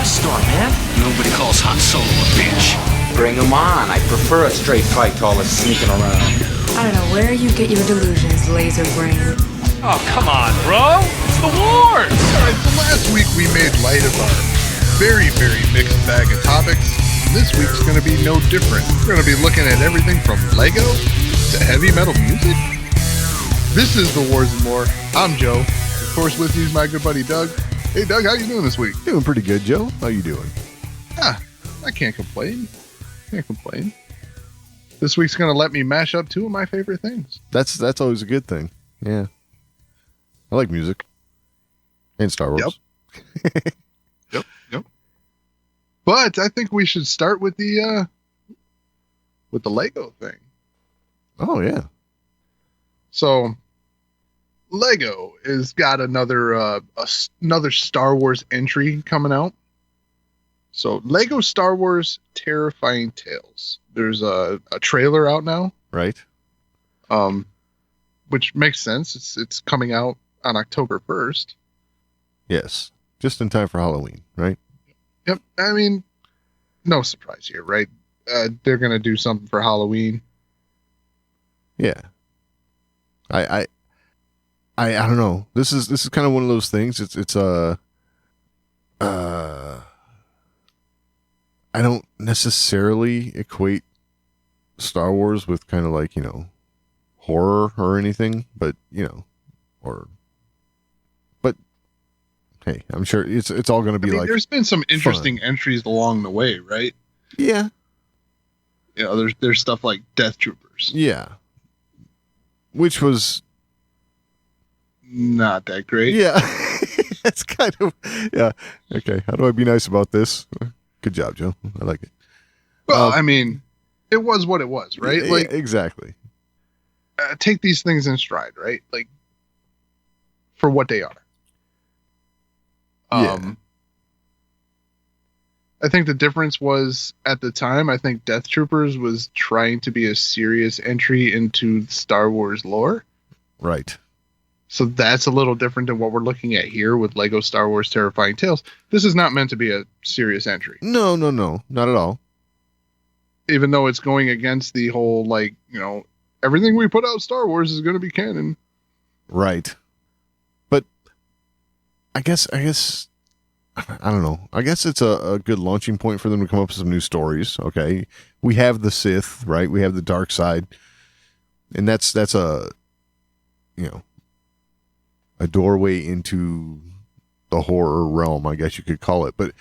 dust storm, man. Nobody calls Han Solo a bitch. Bring him on. I prefer a straight fight to all this sneaking around. I don't know where you get your delusions, laser brain. Oh, come on, bro. It's the wars. Alright, so last week we made light of our very, very mixed bag of topics. This week's going to be no different. We're going to be looking at everything from Lego to heavy metal music. This is The Wars and More. I'm Joe. Of course, with me is my good buddy Doug. Hey, Doug, how you doing this week? Doing pretty good, Joe. How you doing? I can't complain. This week's going to let me mash up two of my favorite things. That's always a good thing. Yeah. I like music. And Star Wars. Yep. Yep. But I think we should start with the Lego thing. Oh, yeah. So, Lego has got another Star Wars entry coming out. So, Lego Star Wars Terrifying Tales. There's a trailer out now. Right. Which makes sense. It's coming out on October 1st. Yes. Just in time for Halloween, right? Yep. I mean, no surprise here, right? They're going to do something for Halloween. Yeah. I don't know. This is kind of one of those things. I don't necessarily equate Star Wars with kind of like, horror or anything, but but hey, I'm sure it's all going to be like, there's been some interesting fun entries along the way, right? Yeah. There's stuff like Death Troopers. Yeah. Which was not that great. Yeah. It's kind of, yeah. Okay. How do I be nice about this? Good job, Joe. I like it. Well, I mean, it was what it was, right? Yeah, like, exactly. Take these things in stride, right? Like, for what they are. Yeah. I think the difference was, at the time, I think Death Troopers was trying to be a serious entry into Star Wars lore. Right. So that's a little different than what we're looking at here with Lego Star Wars Terrifying Tales. This is not meant to be a serious entry. No, not at all. Even though it's going against the whole, everything we put out Star Wars is going to be canon. Right. But I guess, I don't know. I guess it's a good launching point for them to come up with some new stories. Okay. We have the Sith, right? We have the dark side. And that's a doorway into the horror realm, I guess you could call it. But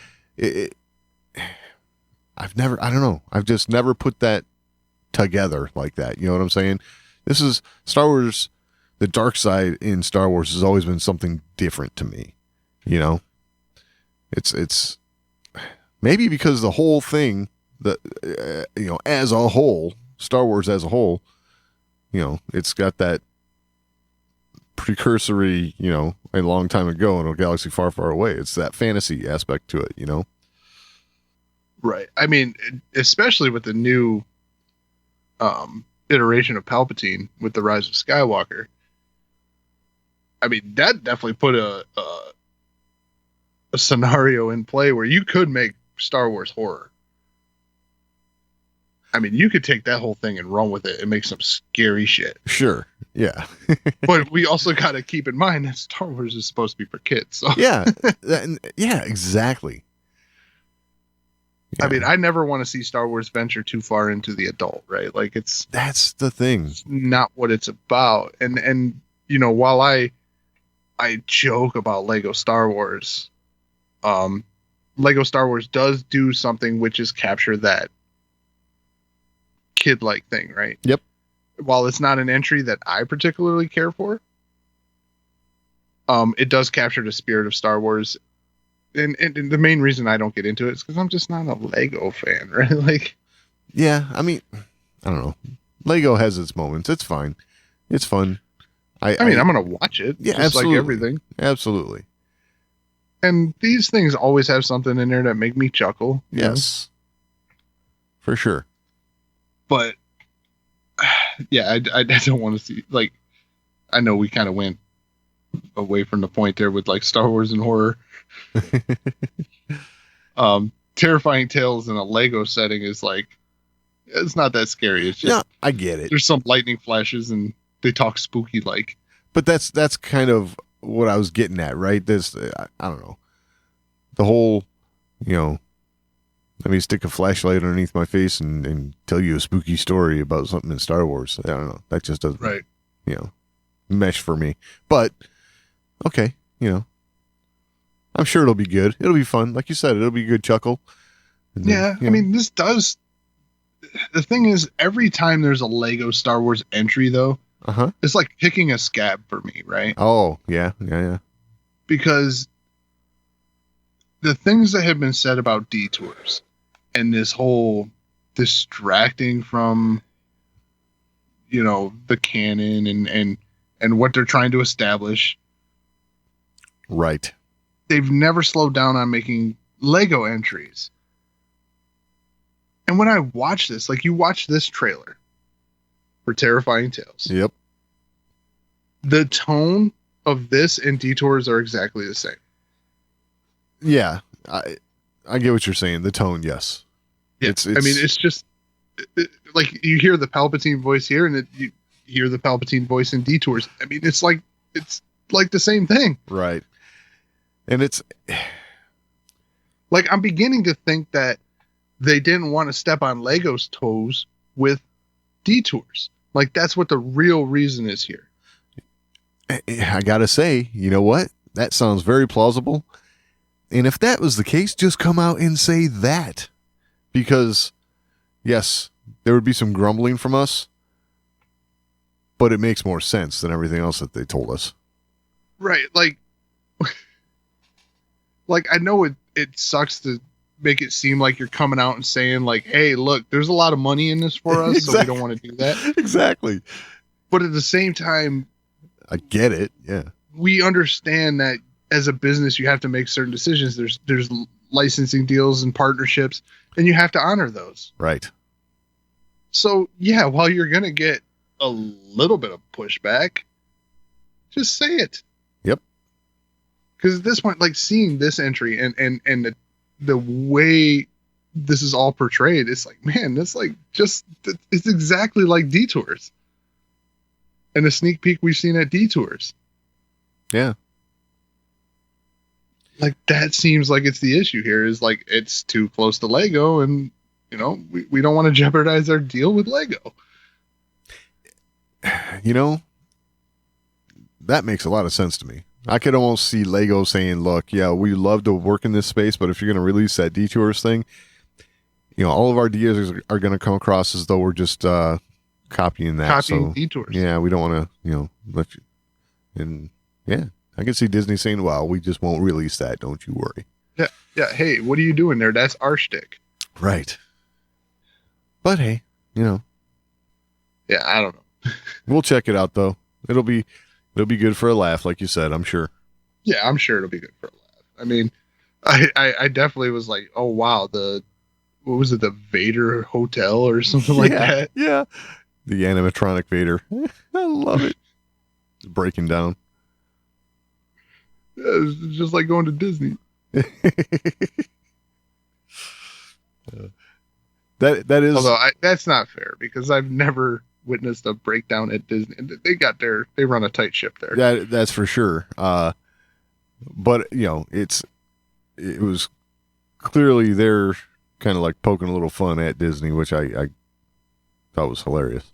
I've just never put that together like that. You know what I'm saying? This is Star Wars. The dark side in Star Wars has always been something different to me. It's maybe because the whole thing as a whole, Star Wars as a whole, it's got that precursory, a long time ago in a galaxy far, far away. It's that fantasy aspect to it, Right. I mean, especially with the new iteration of Palpatine with the Rise of Skywalker. I mean, that definitely put a scenario in play where you could make Star Wars horror. I mean, you could take that whole thing and run with it and make some scary shit. Sure. Yeah. But we also got to keep in mind that Star Wars is supposed to be for kids. So. Yeah. Yeah, exactly. Yeah. I mean, I never want to see Star Wars venture too far into the adult, right? Like that's the thing. It's not what it's about. And while I joke about Lego Star Wars, Lego Star Wars does do something which is capture that kid-like thing, right? Yep. While it's not an entry that I particularly care for, it does capture the spirit of Star Wars. And the main reason I don't get into it is because I'm just not a Lego fan, right? Like, yeah, I mean, I don't know. Lego has its moments. It's fine. It's fun. I'm going to watch it. Yeah, just absolutely. Like everything. Absolutely. And these things always have something in there that make me chuckle. Yes. For sure. But yeah, I don't want to see, like, I know we kind of went away from the point there with like Star Wars and horror. Terrifying Tales in a Lego setting is like, it's not that scary. It's just, Yeah, I get it. there's some lightning flashes and they talk spooky like. But that's kind of what I was getting at, right? This, I don't know. The whole, let me stick a flashlight underneath my face and tell you a spooky story about something in Star Wars. I don't know. That just doesn't, Right. Mesh for me. But, okay, I'm sure it'll be good. It'll be fun. Like you said, it'll be a good chuckle. And Yeah, then, I mean, this does. The thing is, every time there's a Lego Star Wars entry, though, it's like picking a scab for me, right? Oh, yeah. Because the things that have been said about detours and this whole distracting from, the canon and what they're trying to establish, Right. they've never slowed down on making Lego entries. And when I watch this, like you watch this trailer for Terrifying Tales, Yep. the tone of this and Detours are exactly the same. Yeah. I get what you're saying. The tone, yes. Yeah. It's I mean, it's just like you hear the Palpatine voice here and you hear the Palpatine voice in Detours. I mean, it's like the same thing. right. And it's, Like, I'm beginning to think that they didn't want to step on Lego's toes with Detours. Like, that's what the real reason is here. I gotta say, you know what? That sounds very plausible. And if that was the case, just come out and say that. Because, yes, there would be some grumbling from us, but it makes more sense than everything else that they told us. Right. Like I know it sucks to make it seem like you're coming out and saying, like, hey, look, there's a lot of money in this for us, so we don't want to do that. Exactly. But at the same time, I get it. Yeah. we understand that as a business, you have to make certain decisions. There's licensing deals and partnerships, and you have to honor those. Right. So, yeah, while you're going to get a little bit of pushback, just say it. Yep. Because at this point, like, seeing this entry and the way this is all portrayed, it's like, man, that's like it's exactly like Detours. And the sneak peek we've seen at Detours. Yeah. Like, that seems like it's the issue here, is like it's too close to Lego, and we don't want to jeopardize our deal with Lego. That makes a lot of sense to me. I could almost see Lego saying, look, yeah, we love to work in this space, but if you're going to release that Detours thing, all of our ideas are going to come across as though we're just copying that. Copying Detours. Yeah, we don't want to, let you. And yeah, I can see Disney saying, well, we just won't release that. Don't you worry. Yeah. Hey, what are you doing there? That's our shtick. Right. But hey, Yeah, I don't know. we'll check it out though. It'll be good for a laugh, like you said, I'm sure. Yeah, I'm sure it'll be good for a laugh. I mean, I definitely was like, oh wow, what was it, the Vader Hotel or something like that? Yeah. The animatronic Vader. I love it. Breaking down. Yeah, it's just like going to Disney. That is. Although that's not fair, because I've never witnessed a breakdown at Disney. They run a tight ship there. That's for sure. But it was clearly they're kind of like poking a little fun at Disney, which I thought was hilarious.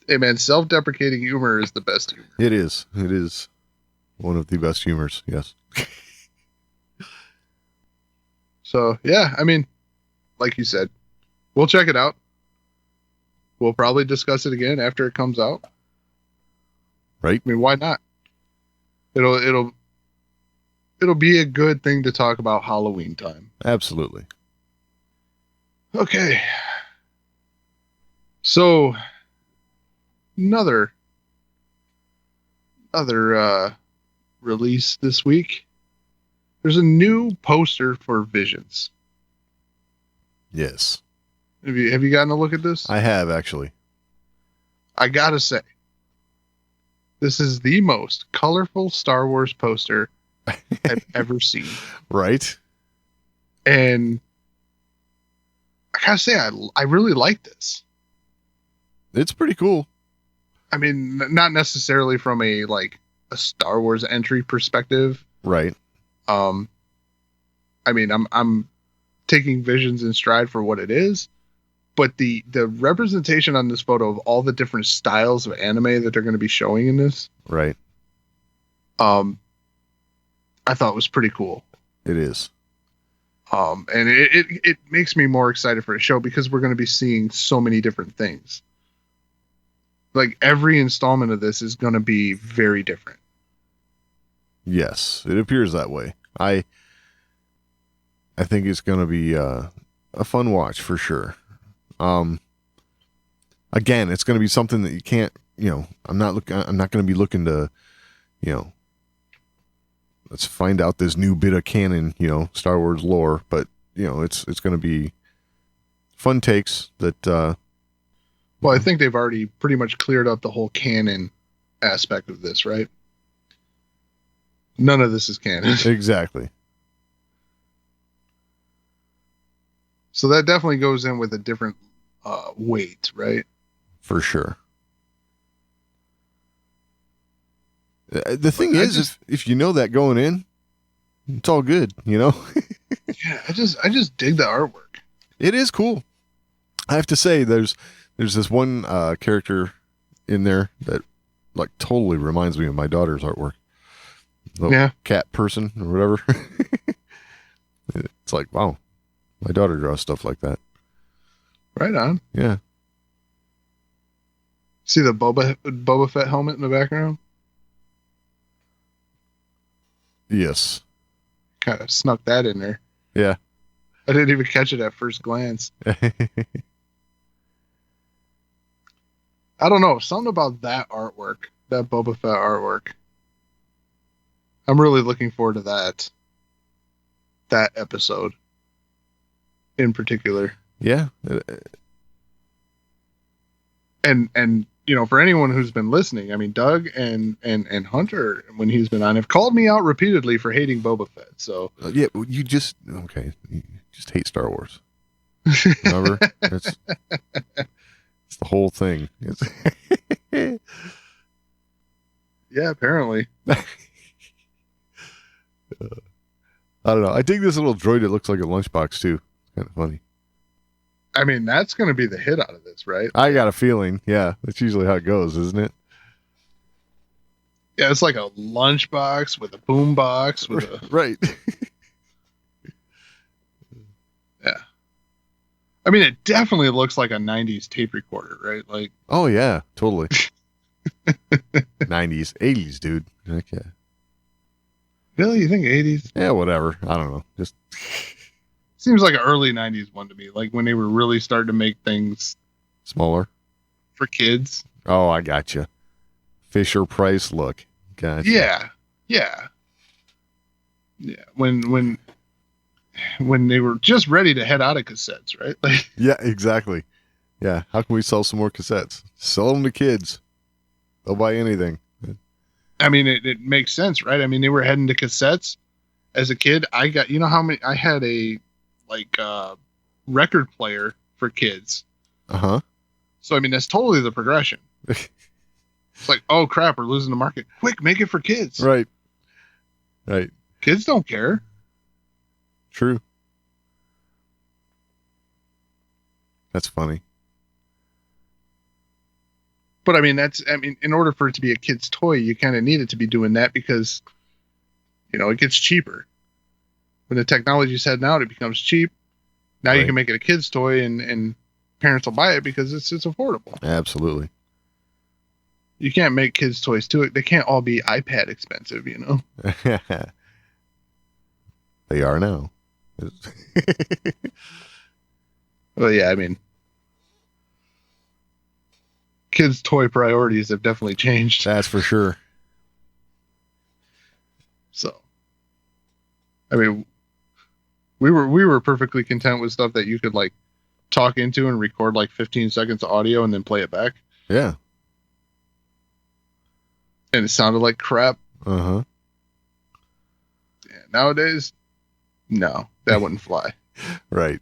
Hey man, self-deprecating humor is the best humor. It is one of the best humors. Yes. So yeah, I mean, like you said, we'll check it out. We'll probably discuss it again after it comes out. Right. I mean, why not? It'll be a good thing to talk about Halloween time. Absolutely. Okay. So another release this week. There's a new poster for Visions. Yes. Have you gotten a look at this? I have, actually. I gotta say, this is the most colorful Star Wars poster I've ever seen. Right. And I gotta say, I really like this. It's pretty cool. I mean, not necessarily from a Star Wars entry perspective. Right. I mean, I'm taking Visions in stride for what it is, but the representation on this photo of all the different styles of anime that they're going to be showing in this, right, I thought was pretty cool. It is. And it makes me more excited for the show because we're going to be seeing so many different things. Like every installment of this is going to be very different. Yes, it appears that way. I think it's going to be a fun watch for sure. Again, it's going to be something that you can't, I'm not going to be looking to, let's find out this new bit of canon, Star Wars lore, but it's going to be fun takes that, well, I think they've already pretty much cleared up the whole canon aspect of this, right? None of this is canon. Exactly. So that definitely goes in with a different weight, right? For sure. The thing is, if you know that going in, it's all good, Yeah, I just dig the artwork. It is cool. I have to say, there's this one character in there that totally reminds me of my daughter's artwork. The cat person or whatever. It's like, wow, my daughter draws stuff like that. Right on. Yeah. See the Boba Fett helmet in the background? Yes. Kind of snuck that in there. Yeah. I didn't even catch it at first glance. I don't know. Something about that artwork, that Boba Fett artwork. I'm really looking forward to that episode in particular. Yeah. And for anyone who's been listening, I mean, Doug and Hunter, when he's been on, have called me out repeatedly for hating Boba Fett. So yeah, you just hate Star Wars. Remember? It's the whole thing. Yeah, apparently. I don't know. I dig this little droid. It looks like a lunchbox too. It's kind of funny. I mean, that's going to be the hit out of this, right? I got a feeling. Yeah, that's usually how it goes, isn't it? Yeah, it's like a lunchbox with a boom box with a right. Yeah. I mean, it definitely looks like a 90s tape recorder, right? Like, oh yeah, totally. 90s, 80s, dude. Okay. Really? You think 80s? Yeah, whatever. I don't know. Just seems like an early 90s one to me, like when they were really starting to make things smaller for kids. Oh, I gotcha. Fisher Price look. Gotcha. Yeah. When they were just ready to head out of cassettes, right? Like, yeah, exactly. Yeah. How can we sell some more cassettes? Sell them to kids. They'll buy anything. I mean, it makes sense, right? I mean, they were heading to cassettes. As a kid, I got, how many, I had a record player for kids. Uh-huh. So, I mean, that's totally the progression. It's like, oh crap, we're losing the market. Quick, make it for kids. Right. Kids don't care. True. That's funny. But I mean, in order for it to be a kid's toy, you kind of need it to be doing that because, it gets cheaper. When the technology's heading out, it becomes cheap. Now you can make it a kid's toy and parents will buy it because it's affordable. Absolutely. You can't make kids' toys too. They can't all be iPad expensive, They are now. Well, yeah, I mean, kids' toy priorities have definitely changed. That's for sure. So, I mean, we were perfectly content with stuff that you could talk into and record 15 seconds of audio and then play it back. Yeah. And it sounded like crap. Uh-huh. Yeah, nowadays, no. That wouldn't fly. Right.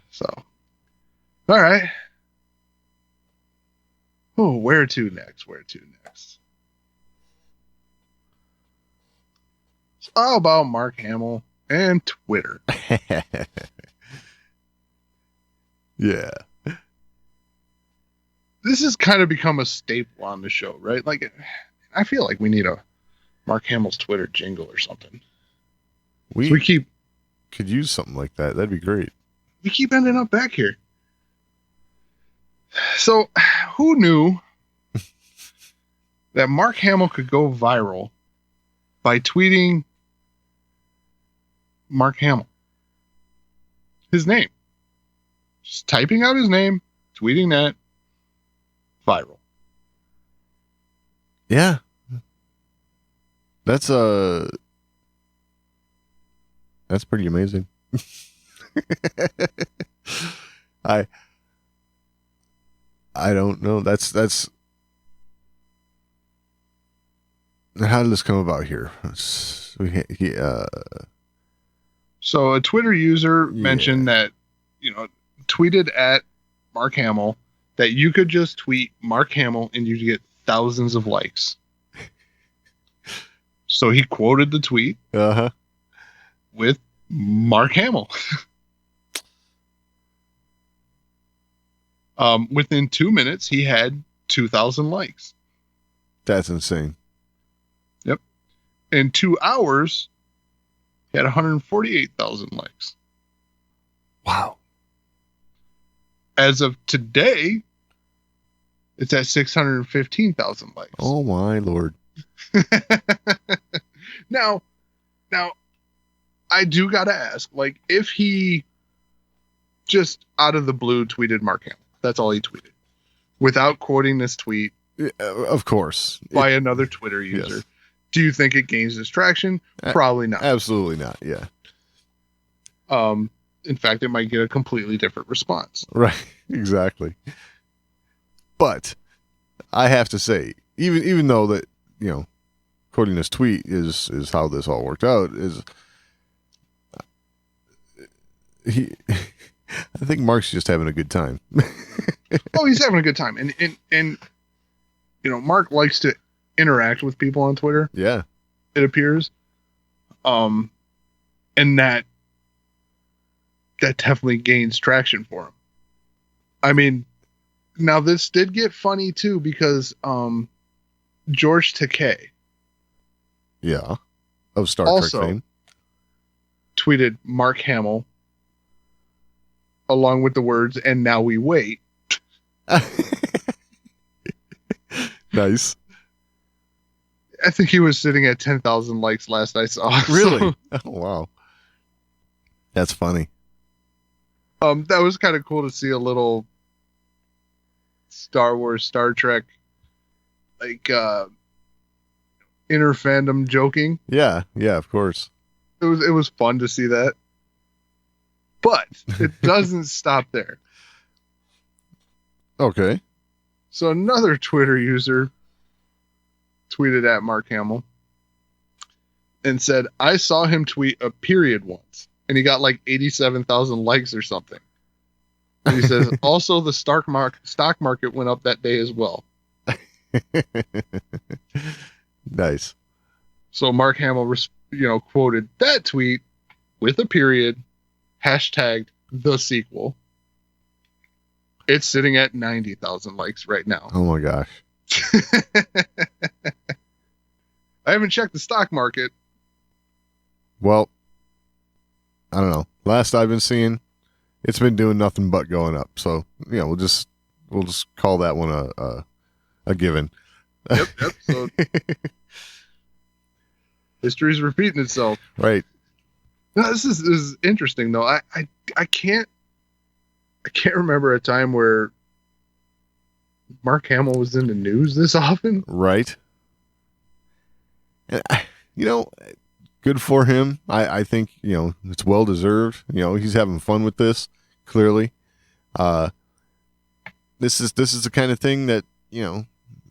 So, all right. Oh, where to next? Where to next? So how about Mark Hamill and Twitter? Yeah. This has kind of become a staple on the show, right? Like, I feel like we need a Mark Hamill's Twitter jingle or something. We So could use something like that. That'd be great. we keep ending up back here. So, who knew that Mark Hamill could go viral by tweeting Mark Hamill? His name. Just typing out his name, tweeting that, viral. Yeah. That's pretty amazing. I don't know. That's how did this come about here? So a Twitter user mentioned that, tweeted at Mark Hamill that you could just tweet Mark Hamill and you'd get thousands of likes. So he quoted the tweet with Mark Hamill. Within 2 minutes, he had 2,000 likes. That's insane. Yep. In 2 hours, he had 148,000 likes. Wow. As of today, it's at 615,000 likes. Oh my Lord. Now, I do gotta ask, like, if he just out of the blue tweeted Mark Hamill, that's all he tweeted, without quoting this tweet, Of course. by another Twitter user, Yes. do you think it gains distraction? Probably not. Absolutely not. Yeah. In fact, it might get a completely different response. Right. Exactly. But I have to say, even though that, quoting this tweet is how this all worked out, is I think Mark's just having a good time. Oh, he's having a good time. And Mark likes to interact with people on Twitter, Yeah. it appears. And that definitely gains traction for him. I mean, now this did get funny too, because George Takei Yeah. Of Star Also- Trek fame. tweeted Mark Hamill along with the words, "And now we wait." Nice. I think he was sitting at 10,000 likes last I saw. Really? So, Oh, wow. That's funny. that was kind of cool to see a little Star Wars, Star Trek, like, inner fandom joking. Yeah. Yeah, of course. It was fun to see that. But it doesn't stop there. Okay. So another Twitter user tweeted at Mark Hamill and said, "I saw him tweet a period once, and he got like 87,000 likes or something." And he says, "Also, the stock market went up that day as well." Nice. So Mark Hamill, quoted that tweet with a period, hashtagged the sequel. It's sitting at 90,000 likes right now. Oh my gosh. I haven't checked the stock market. Well, I don't know. Last I've been seeing, it's been doing nothing but going up. So, we'll just call that one a given. Yep. So history's repeating itself. Right. No, this is interesting though. I can't remember a time where Mark Hamill was in the news this often. Right. And, good for him. I think, it's well deserved. He's having fun with this, clearly. This is the kind of thing that,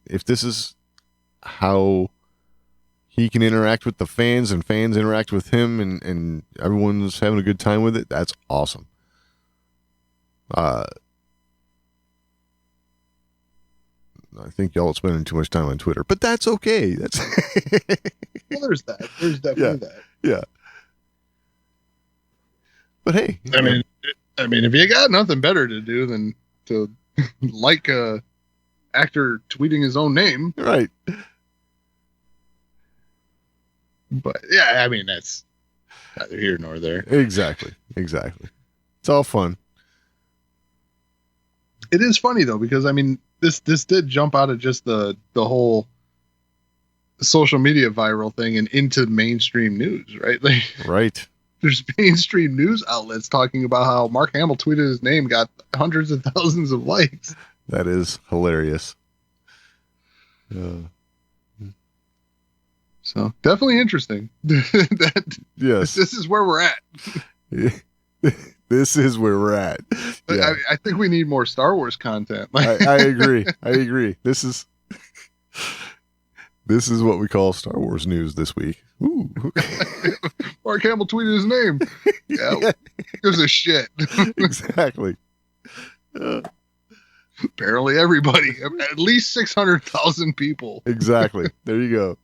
if this is how he can interact with the fans and fans interact with him and everyone's having a good time with it, that's awesome. I think y'all are spending too much time on Twitter, but that's okay. That's Well, there's that. There's definitely that. yeah. But hey, I mean, if you got nothing better to do than to like a actor tweeting his own name, right? But yeah, I mean that's neither here nor there. Exactly. It's all fun. It is funny though, because I mean this did jump out of just the whole social media viral thing and into mainstream news, right? Like, Right. there's mainstream news outlets talking about how Mark Hamill tweeted his name, got hundreds of thousands of likes. That is hilarious. So definitely interesting. Yes. This is where we're at. This is where we're at. Yeah. I think we need more Star Wars content. I agree. This is what we call Star Wars news this week. Ooh. Mark Hamill tweeted his name. Yeah, gives a shit. Exactly. Apparently everybody, at least 600,000 people. Exactly. There you go.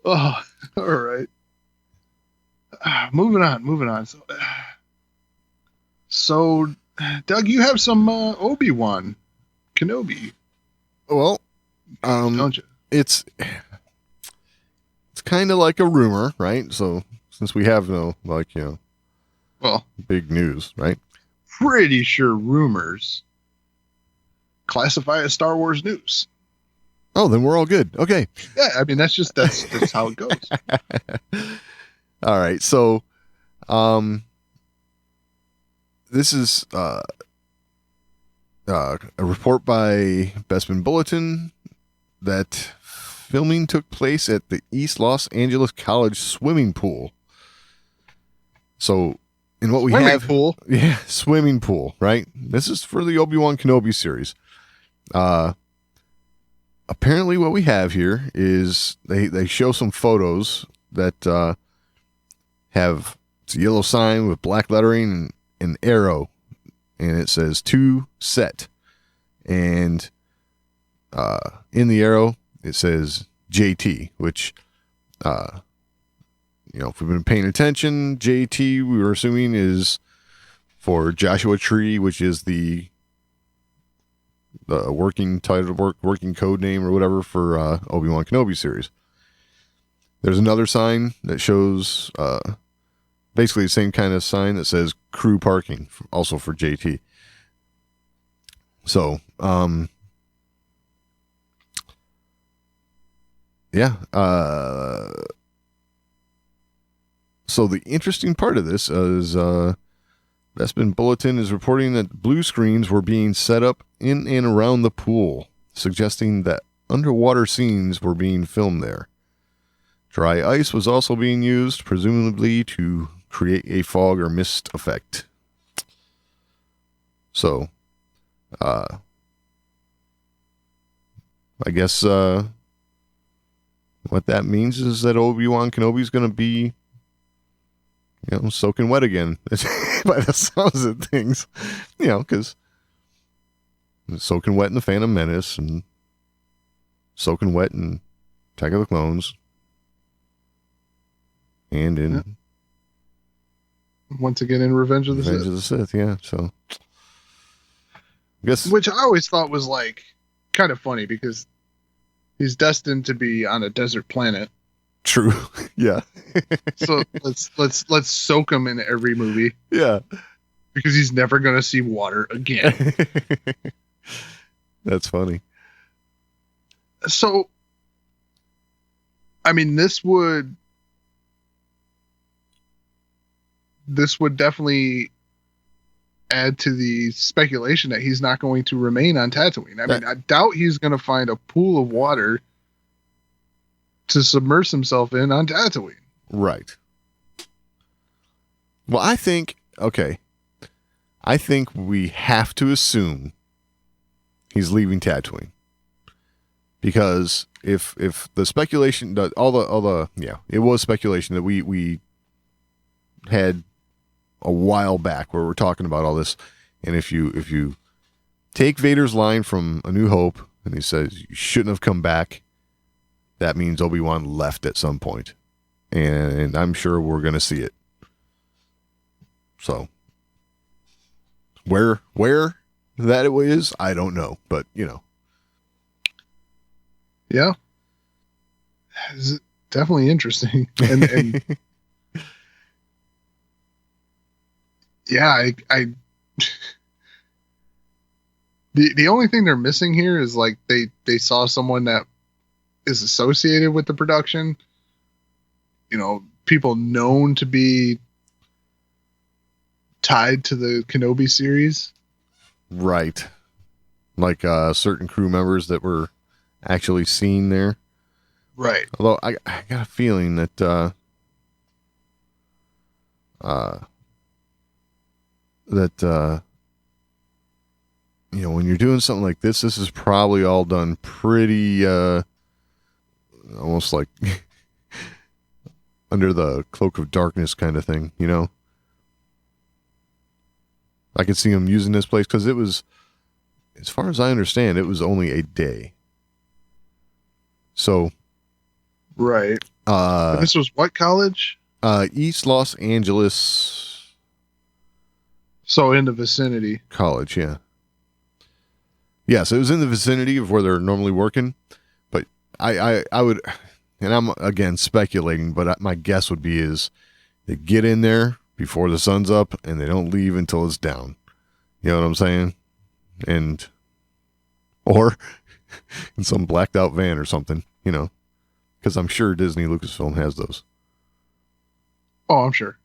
Oh, all right. Moving on. So, Doug, you have some Obi-Wan Kenobi, Well, don't you? it's kind of like a rumor, right? So since we have no Well, big news, right? pretty sure rumors classify as Star Wars news. Oh, then we're all good. Okay. Yeah, I mean that's how it goes. All right. So, this is a report by Bespin Bulletin that filming took place at the East Los Angeles College swimming pool. So, in what we have, Pool. yeah, swimming pool, right? This is for the Obi-Wan Kenobi series. Apparently, what we have here is they show some photos that have it's a yellow sign with black lettering and an arrow, and it says "to set," and in the arrow it says JT, which if we've been paying attention, JT we were assuming is for Joshua Tree, which is the working title, working code name or whatever for Obi-Wan Kenobi series. There's another sign that shows basically the same kind of sign that says crew parking, also for JT. So, yeah. So the interesting part of this is Bespin Bulletin is reporting that blue screens were being set up in and around the pool, suggesting that underwater scenes were being filmed there. Dry ice was also being used, presumably to create a fog or mist effect. So, I guess what that means is that Obi-Wan Kenobi is going to be, soaking wet again by the sounds of things, because soaking wet in the Phantom Menace and soaking wet in Attack of the Clones. And in once again in Revenge of the Sith, yeah. So, I guess which I always thought was like kind of funny because he's destined to be on a desert planet. True, yeah. So let's soak him in every movie. Yeah, because he's never gonna see water again. That's funny. So, I mean, this would definitely add to the speculation that he's not going to remain on Tatooine. I mean, I doubt he's going to find a pool of water to submerge himself in on Tatooine. Right. Well, I think we have to assume he's leaving Tatooine because if the speculation, all the it was speculation that we had a while back where we're talking about all this, and if you take Vader's line from A New Hope, and he says you shouldn't have come back, that means Obi-Wan left at some point, and I'm sure we're gonna see it. So where that it is, I don't know, but Yeah. It's definitely interesting. And yeah, I the only thing they're missing here is like they saw someone that is associated with the production. People known to be tied to the Kenobi series. Right. Like certain crew members that were actually seen there. Right. Although I got a feeling that when you're doing something like this is probably all done pretty almost like under the cloak of darkness kind of thing, I could see them using this place because it was, as far as I understand, it was only a day. So, right. This was what college? East Los Angeles. So in the vicinity. College, yeah. Yes, it was in the vicinity of where they're normally working. But I would, and I'm again speculating, but my guess would be is they get in there before the sun's up and they don't leave until it's down. You know what I'm saying? Or in some blacked out van or something, because I'm sure Disney Lucasfilm has those. Oh, I'm sure.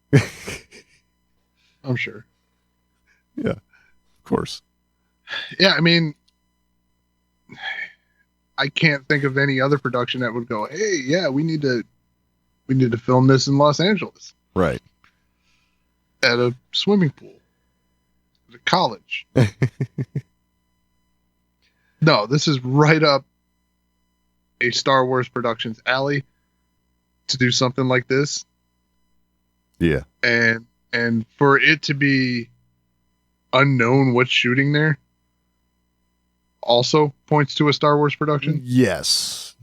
I'm sure. Yeah, of course. Yeah, I mean, I can't think of any other production that would go, hey, yeah, we need to film this in Los Angeles. Right. At a swimming pool. At a college. No, this is right up a Star Wars Productions alley to do something like this. Yeah. And for it to be unknown what's shooting there also points to a Star Wars production. Yes.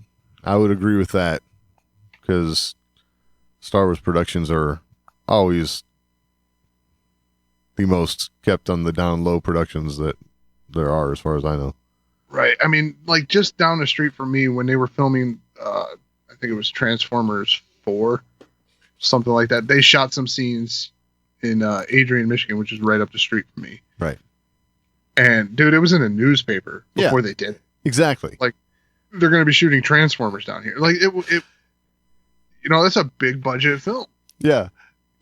I would agree with that, because Star Wars productions are always the most kept on the down low productions that there are, as far as I know. Right. I mean, like just down the street from me when they were filming, I think it was Transformers 4, something like that. They shot some scenes in Adrian, Michigan, which is right up the street from me. Right. And dude, it was in a newspaper before they did it. Exactly. Like they're going to be shooting Transformers down here. Like it, that's a big budget film. Yeah.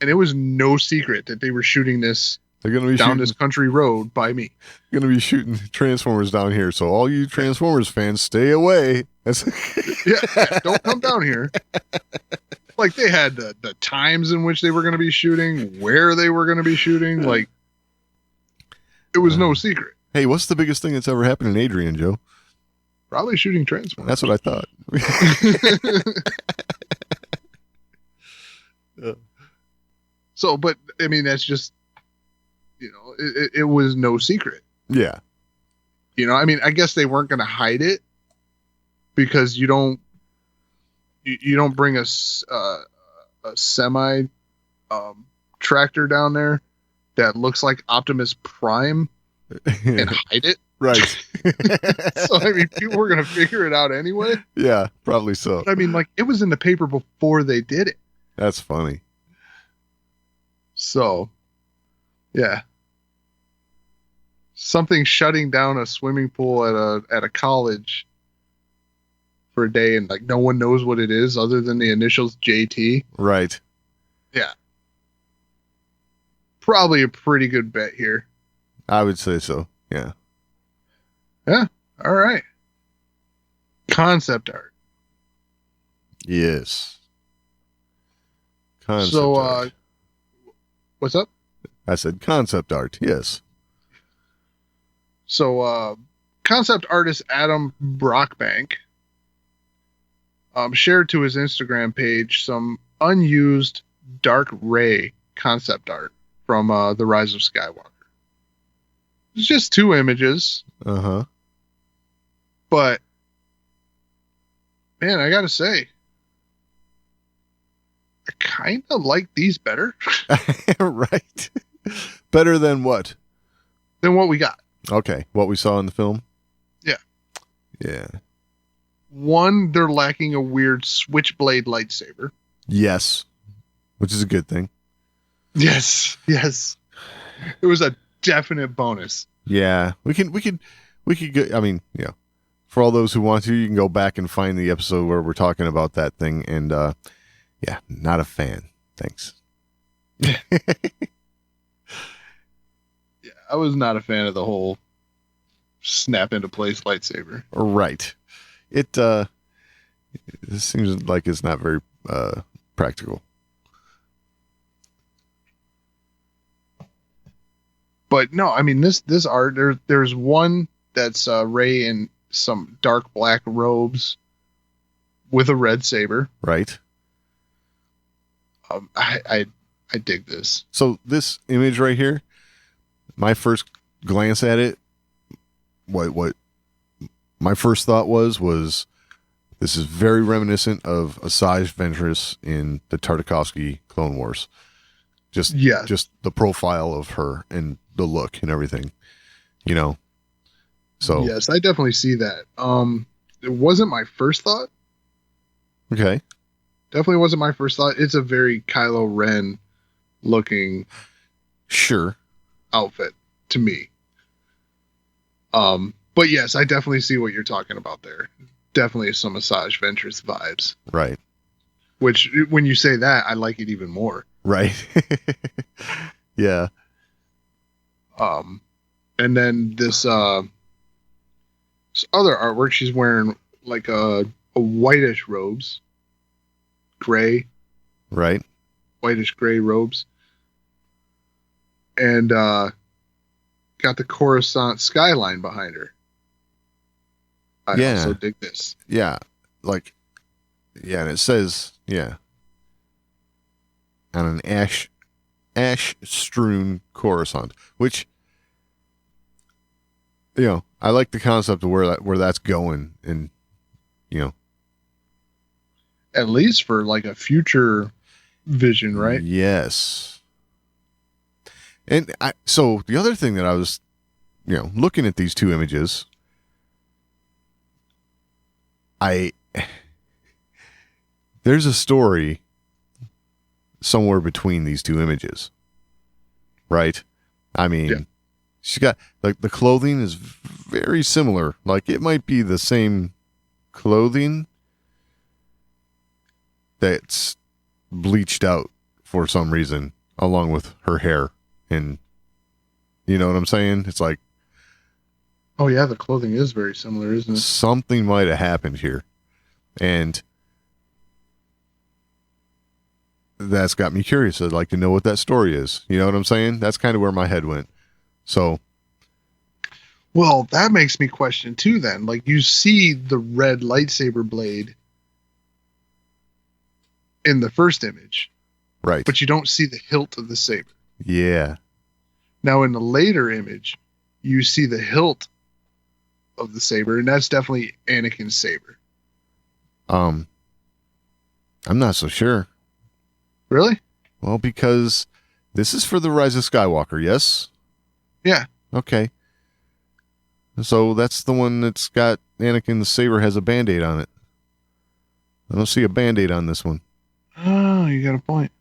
And it was no secret that they were shooting this. They're going to be down this country road by me. Going to be shooting Transformers down here. So all you Transformers fans, stay away. yeah, don't come down here. Like they had the times in which they were going to be shooting, where they were going to be shooting. Like it was no secret. Hey, what's the biggest thing that's ever happened in Adrian, Joe? Probably shooting Transformers. That's what I thought. So, but I mean, that's just, it was no secret. Yeah. I mean, I guess they weren't going to hide it because you don't bring a semi tractor down there that looks like Optimus Prime and hide it. Right. So, I mean, people were going to figure it out anyway. Yeah, probably so. But, I mean, like, it was in the paper before they did it. That's funny. So, yeah. Something shutting down a swimming pool at a college for a day and, like, no one knows what it is other than the initials JT. Right. Yeah. Probably a pretty good bet here. I would say so. Yeah. Yeah. All right. Concept art. Yes. Concept art. What's up? I said concept art. Yes. So, concept artist Adam Brockbank shared to his Instagram page some unused Dark Ray concept art from The Rise of Skywalker. It's just 2 images. Uh-huh. But, man, I gotta say, I kind of like these better Right. Better than what? than what we got. Okay. What we saw in the film? Yeah. Yeah. One, they're lacking a weird switchblade lightsaber. Yes. Which is a good thing. Yes. It was a definite bonus. Yeah. We could go, I mean, yeah. For all those who want to, you can go back and find the episode where we're talking about that thing. And, yeah, not a fan. Thanks. Yeah, I was not a fan of the whole snap into place lightsaber. Right. It seems like it's not very practical. But no, I mean this art. There's one that's Rey in some dark black robes with a red saber. Right. I dig this. So this image right here, my first glance at it, what my first thought was this is very reminiscent of Asajj Ventress in the Tartakovsky Clone Wars. Just the profile of her and the look and everything, you know. So yes, I definitely see that. It wasn't my first thought. Okay. Definitely wasn't my first thought. It's a very Kylo Ren looking Sure. outfit to me. But yes, I definitely see what you're talking about there. Definitely some Asajj Ventress vibes. Right. Which, when you say that, I like it even more. Right. Yeah. And then this other artwork, she's wearing like a whitish robes, gray, Right. whitish gray robes, and got the Coruscant skyline behind her. I Yeah. also dig this. Yeah. Like, yeah, and it says, yeah, on an ash strewn Coruscant, which, you know, I like the concept of where that's going, and, you know, At least for like a future vision, right? Yes. And so the other thing that I was, you know, looking at these 2 images, there's a story somewhere between these 2 images, right? I mean, Yeah. She's got, like, the clothing is very similar. Like, it might be the same clothing that's bleached out for some reason, along with her hair. And you know what I'm saying? It's like, Oh yeah, the clothing is very similar, isn't it? something might have happened here. And that's got me curious. I'd like to know what that story is. You know what I'm saying? That's kind of where my head went. So, Well, that makes me question too then. Like, you see the red lightsaber blade in the first image, right. but you don't see the hilt of the saber. Yeah. Now, in the later image, you see the hilt of the saber, and that's definitely Anakin's saber. I'm not so sure. Really? Well, because this is for the Rise of Skywalker, yes? Yeah. Okay. So that's the one that's got Anakin the saber has a Band-Aid on it. I don't see a Band-Aid on this one. Oh, you got a point.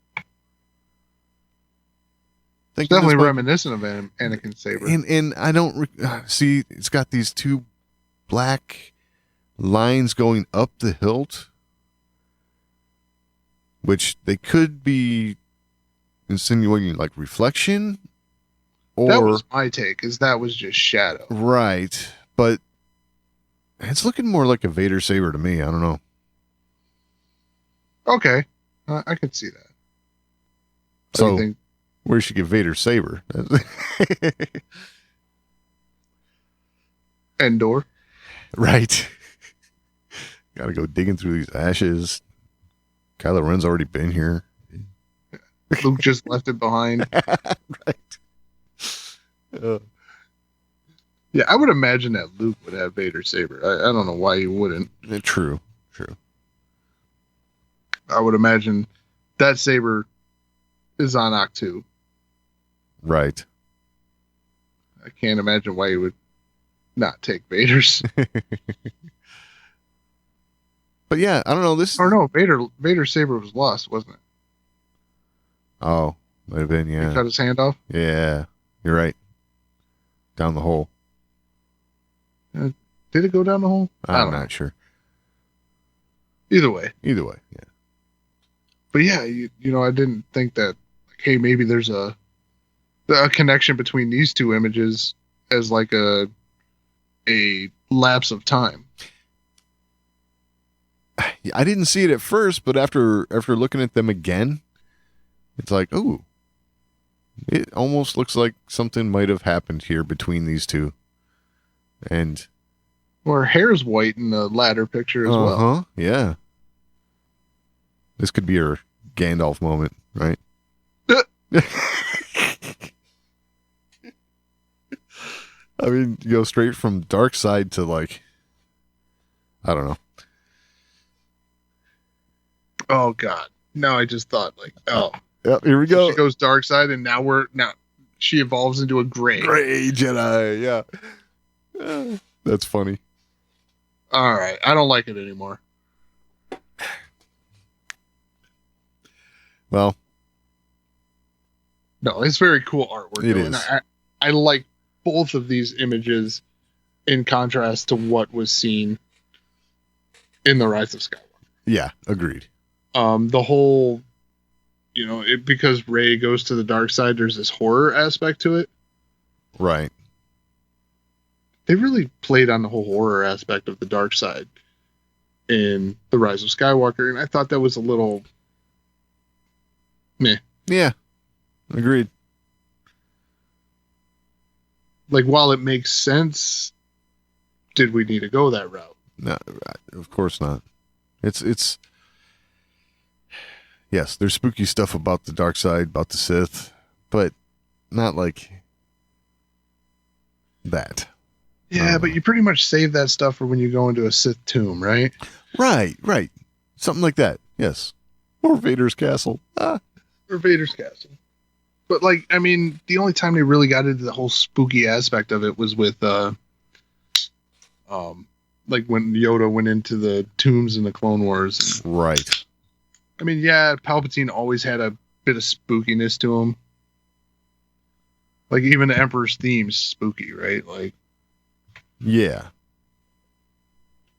Think It's definitely this might- reminiscent of Anakin's saber. And I don't see, it's got these 2 black lines going up the hilt, which they could be insinuating like reflection, or That was my take, is that was just shadow. right, but it's looking more like a Vader saber to me. I don't know. Okay. I could see that. What do So you think? where should get Vader's saber? Endor. Right. Got to go digging through these ashes. Kylo Ren's already been here. Luke just left it behind. Right. Yeah, I would imagine that Luke would have Vader's saber. I don't know why he wouldn't. True. I would imagine that saber is on Octu. Right. I can't imagine why he would not take Vader's. But yeah, I don't know. Or no, Vader's saber was lost, wasn't it? Oh, might have been, He yeah. cut his hand off. Yeah, you're right. Down the hole. Did it go down the hole? I'm not sure. Either way. Either way, yeah. But yeah, you know, I didn't think that, like, hey, maybe there's a connection between these two images as like a lapse of time. I didn't see it at first, but after looking at them again, it's like, ooh, it almost looks like something might have happened here between these two. And Well, her hair's white in the latter picture as well. Yeah. This could be her Gandalf moment, right? I mean, you go straight from dark side to, like, I don't know. Oh God! Now I just thought, like, oh, Yep, here we so go. she goes dark side, and now she evolves into a gray. Gray Jedi, yeah. That's funny. All right, I don't like it anymore. Well, No, it's very cool artwork. It though, is. and I like both of these images in contrast to what was seen in The Rise of Skywalker. yeah, agreed. The whole, you know, because Rey goes to the dark side, there's this horror aspect to it. Right. They really played on the whole horror aspect of the dark side in The Rise of Skywalker, and I thought that was a little meh. Yeah, agreed. Like, while it makes sense, did we need to go that route? No, of course not. It's yes, there's spooky stuff about the dark side, about the Sith, but not like that. Yeah, but you pretty much save that stuff for when you go into a Sith tomb, right? Right. Something like that. Yes. Or Vader's castle. Or Vader's castle. But, like, I mean, the only time they really got into the whole spooky aspect of it was with, like, when Yoda went into the tombs in the Clone Wars. Right. I mean, yeah, Palpatine always had a bit of spookiness to him. Like, even the Emperor's theme's spooky, right? Like, Yeah.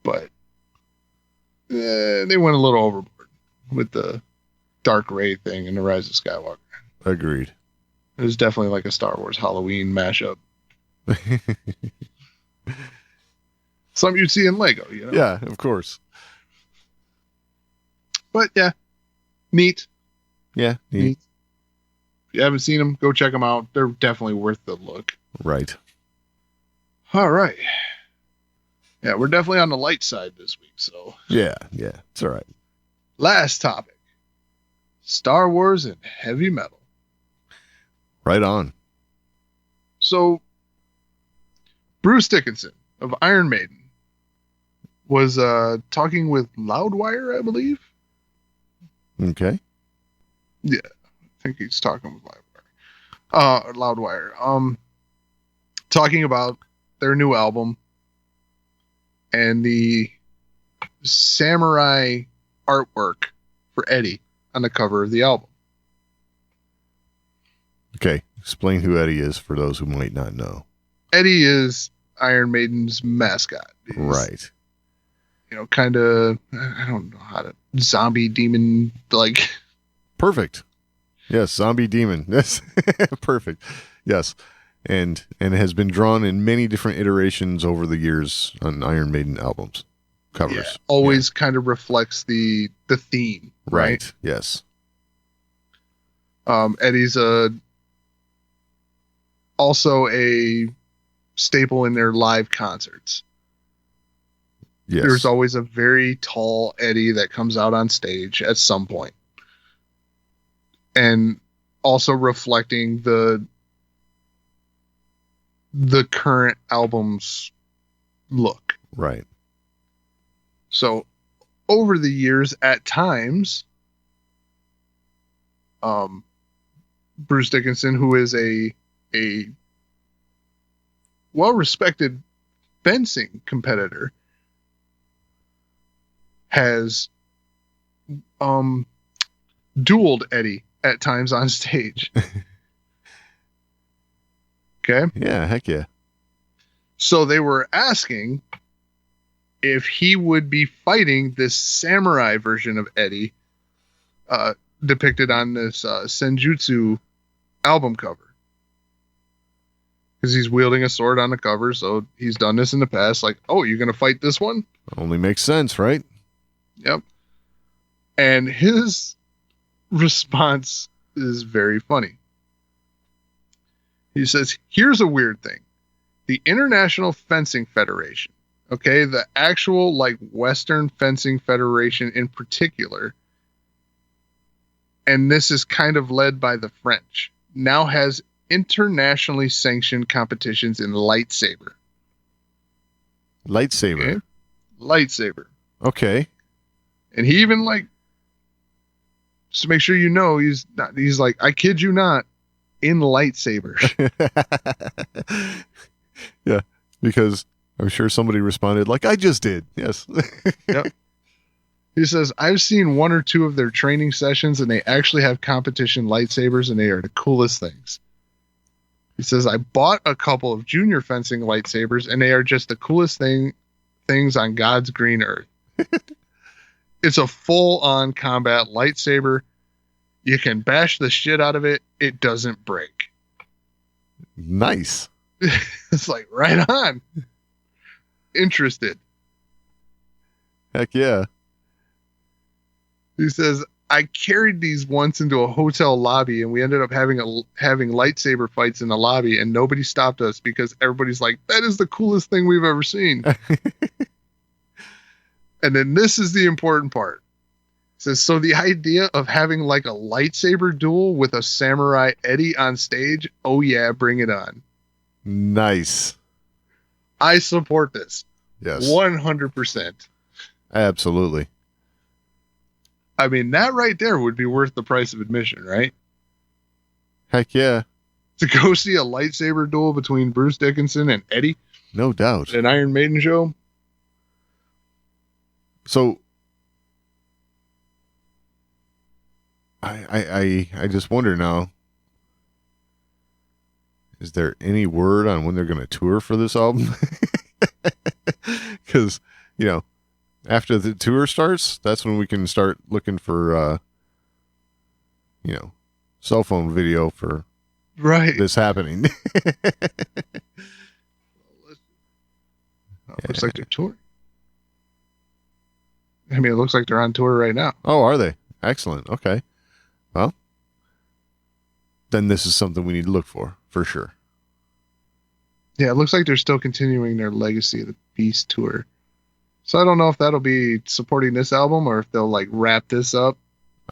but they went a little overboard with the Dark Rey thing in The Rise of Skywalker. Agreed. It was definitely like a Star Wars Halloween mashup. Something you'd see in Lego, you know? Yeah, of course. But yeah, neat. Yeah. Neat. If you haven't seen them, go check them out. They're definitely worth the look. Right. All right. Yeah, we're definitely on the light side this week. So Yeah. It's all right. last topic, Star Wars and heavy metal. Right on. So Bruce Dickinson of Iron Maiden was talking with Loudwire, I believe. Okay. Yeah, I think he's talking with Loudwire. Talking about their new album and the samurai artwork for Eddie on the cover of the album. Okay. Explain who Eddie is for those who might not know. Eddie is Iron Maiden's mascot. He's, Right. you know, kind of, I don't know how to, zombie demon, like. Perfect. Yes, zombie demon. Yes. Perfect. Yes. And has been drawn in many different iterations over the years on Iron Maiden albums. Covers. Yeah, always kind of reflects the theme. Right. Yes. Eddie's also a staple in their live concerts. Yes. There's always a very tall Eddie that comes out on stage at some point. And also reflecting the current album's look. Right. So over the years, at times, Bruce Dickinson, who is a well-respected fencing competitor, has dueled Eddie at times on stage. Okay? Yeah, heck yeah. So they were asking if he would be fighting this samurai version of Eddie depicted on this Senjutsu album cover. Because he's wielding a sword on the cover, so he's done this in the past. Like, oh, you're going to fight this one? Only makes sense, right? Yep. And his response is very funny. He says, here's a weird thing. The International Fencing Federation, okay, the actual like Western Fencing Federation in particular, and this is kind of led by the French, now has internationally sanctioned competitions in lightsaber. Lightsaber. Okay? Lightsaber. Okay. And he even like, just to make sure you know, he's like, I kid you not, in lightsabers. Yeah, because I'm sure somebody responded like I just did. Yes. Yep. He says, I've seen one or two of their training sessions and they actually have competition lightsabers and they are the coolest things. He says, I bought a couple of junior fencing lightsabers and they are just the coolest things on God's green earth. It's a full-on combat lightsaber. You can bash the shit out of it. It doesn't break. Nice. It's like, right on. Interested. Heck yeah. He says, I carried these once into a hotel lobby and we ended up having lightsaber fights in the lobby and nobody stopped us because everybody's like, that is the coolest thing we've ever seen. And then this is the important part. It says, so the idea of having like a lightsaber duel with a samurai Eddie on stage, oh yeah, bring it on. Nice. I support this. Yes. 100%. Absolutely. I mean, that right there would be worth the price of admission, right? Heck yeah. To go see a lightsaber duel between Bruce Dickinson and Eddie. No doubt. At an Iron Maiden show. So I just wonder now, is there any word on when they're going to tour for this album? Because, you know, after the tour starts, that's when we can start looking for, you know, cell phone video for right this happening. Looks like they're touring. I mean, it looks like they're on tour right now. Oh, are they? Excellent. Okay. Well, then this is something we need to look for sure. Yeah, it looks like they're still continuing their Legacy of the Beast tour. So I don't know if that'll be supporting this album or if they'll like wrap this up.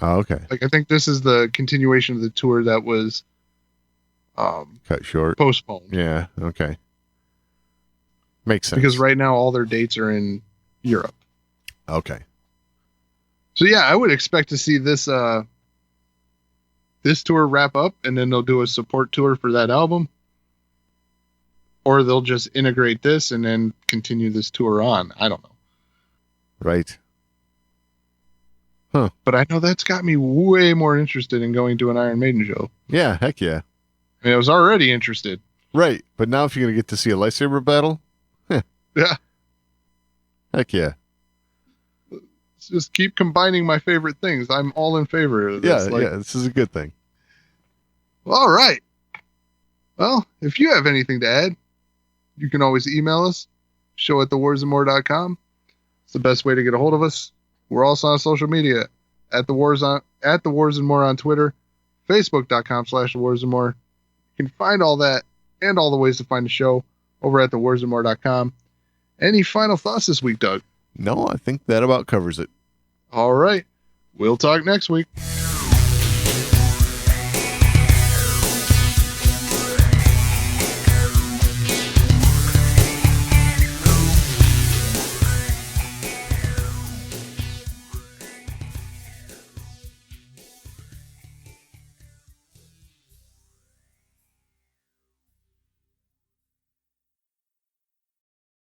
Oh, okay. Like I think this is the continuation of the tour that was cut short, postponed. Yeah. Okay. Makes sense. Because right now all their dates are in Europe. Okay. So yeah, I would expect to see this this tour wrap up and then they'll do a support tour for that album. Or they'll just integrate this and then continue this tour on. I don't know. Right. Huh. But I know that's got me way more interested in going to an Iron Maiden show. Yeah, heck yeah. I mean, I was already interested. Right. But now if you're going to get to see a lightsaber battle, Yeah. heck yeah. Let's just keep combining my favorite things. I'm all in favor of this. Yeah, this is a good thing. All right. Well, if you have anything to add, you can always email us, show@thewarsandmore.com. It's the best way to get a hold of us. We're also on social media at the Wars and More on Twitter, Facebook.com/thewarsandmore. You can find all that and all the ways to find the show over at thewarsandmore.com. Any final thoughts this week, Doug? No, I think that about covers it. All right. We'll talk next week.